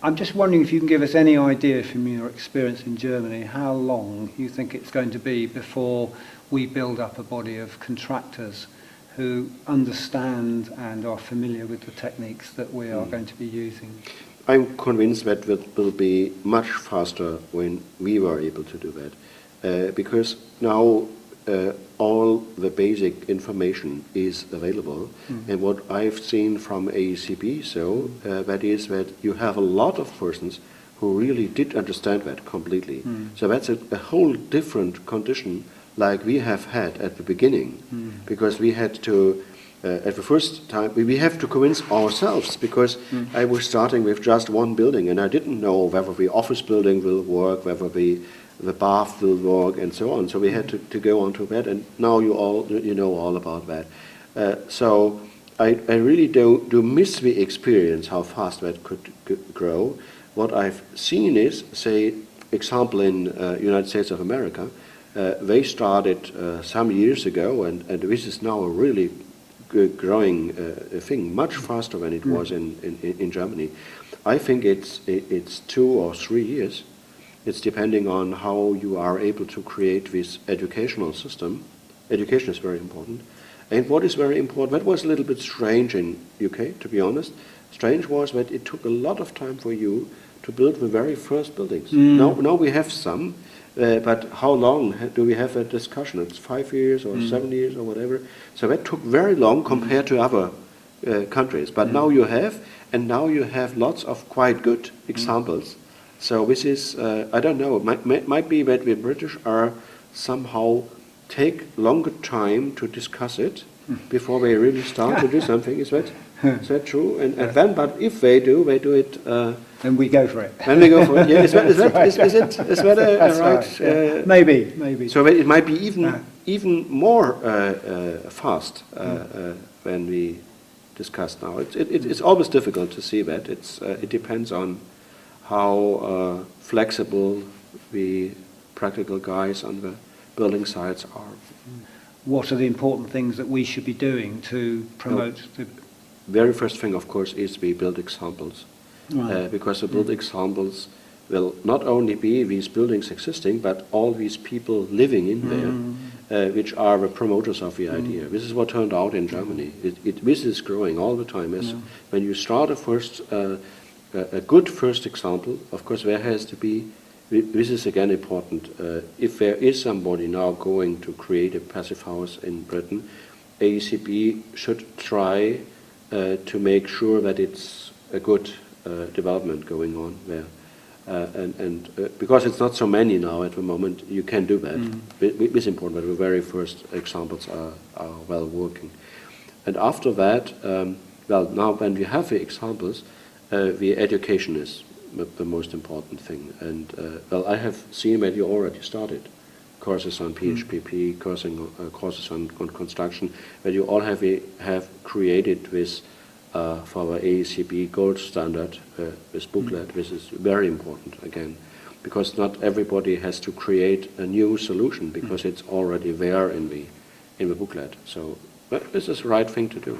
I'm just wondering if you can give us any idea from your experience in Germany how long you think it's going to be before we build up a body of contractors who understand and are familiar with the techniques that we are going to be using. I'm convinced that it will be much faster when we were able to do that, because now all the basic information is available, and what I've seen from AECB, that is that you have a lot of persons who really did understand that completely. So that's a whole different condition like we have had at the beginning, because we had to, at the first time, we have to convince ourselves, because I was starting with just one building and I didn't know whether the office building will work, whether the bath will work, and so on. So we had to go on to that, and now you know all about that. So I really do miss the experience how fast that could grow. What I've seen is, say, example in United States of America, they started some years ago, and this is now a really growing thing, much faster than it was in Germany. I think it's 2 or 3 years. It's depending on how you are able to create this educational system. Education is very important. And what is very important, that was a little bit strange in UK, to be honest. Strange was that it took a lot of time for you to build the very first buildings. Now we have some, but how long do we have a discussion? It's 5 years or 7 years or whatever. So that took very long compared to other countries. But now you have, and now you have lots of quite good examples. So this is, I don't know, it might be that the British are somehow take longer time to discuss it before they really start to do something. Is that true? And then, but if they do it. And we go for it. And we go for it. Yeah, is that That's right? Yeah. Maybe. So it might be even more fast than we discussed now. It's always difficult to see that. It depends on how flexible the practical guys on the building sites are. What are the important things that we should be doing to promote the... Very first thing, of course, is we build examples. Right. Because the build examples will not only be these buildings existing, but all these people living in there, which are the promoters of the idea. This is what turned out in Germany. This is growing all the time. When you start a good first example, of course there has to be, this is again important, if there is somebody now going to create a passive house in Britain, AECB should try to make sure that it's a good development going on there. And because it's not so many now at the moment, you can do that. It's important that the very first examples are well working. And after that, well, now when we have the examples, the education is the most important thing. And well, I have seen that you already started courses on PHPP, courses on construction, that you all have created this for our AECB gold standard, this booklet. This is very important again, because not everybody has to create a new solution because it's already there in the booklet. So this is the right thing to do.